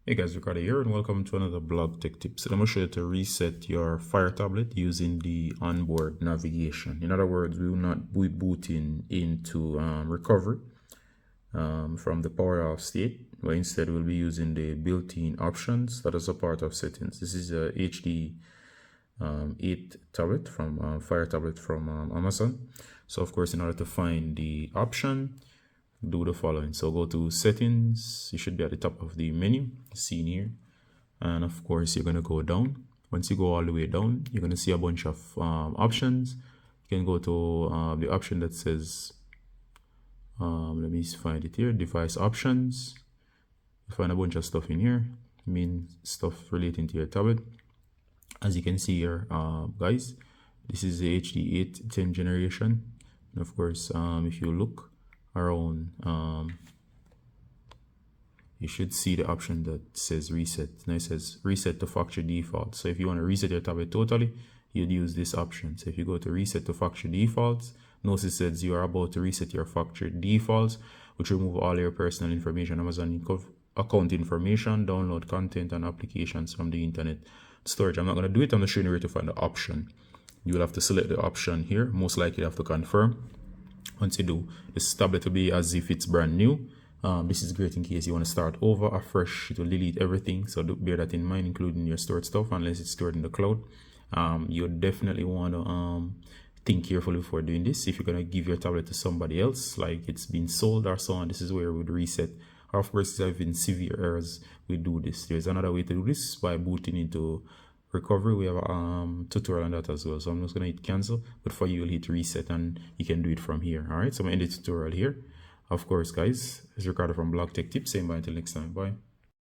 Hey guys, Ricardo here and welcome to another blog tech tip. So I'm going to show you to reset your Fire tablet using the onboard navigation. In other words, we will not be booting into recovery from the power off state, but instead we'll be using the built-in options that is a part of settings. This is a HD8 tablet from Fire tablet from Amazon. So of course, in order to find the option, do the following. So go to settings. You should be at the top of the menu seen here, and of course you're going to go down. Once you go all the way down, you're going to see a bunch of options. You can go to the option that says let me find it here, device options. You find a bunch of stuff in here, stuff relating to your tablet. As you can see here, guys, this is the HD8 10th generation, and of course if you look around, you should see the option that says reset. Now it says reset to factory default. So if you want to reset your tablet totally, you'd use this option. So if you go to reset to factory defaults, notice it says you are about to reset your factory defaults, which remove all your personal information, Amazon account information, download content and applications from the internet storage. I'm not going to do it. I'm just showing you where to find the option. You will have to select the option here. Most likely you have to confirm. Once you do, this tablet will be as if it's brand new. This is great in case you want to start over afresh. It will delete everything, so do bear that in mind, including your stored stuff, unless it's stored in the cloud. You definitely want to think carefully before doing this. If you're going to give your tablet to somebody else, like it's been sold or so on, this is where we would reset. Or of course, if there have been severe errors, we do this. There's another way to do this by booting into recovery. We have a tutorial on that as well, so I'm just going to hit cancel, but for you, you'll hit reset and you can do it from here. All right, so I'm going to end the tutorial here. Of course, guys, it's Ricardo from Blog Tech Tips, saying bye until next time. Bye.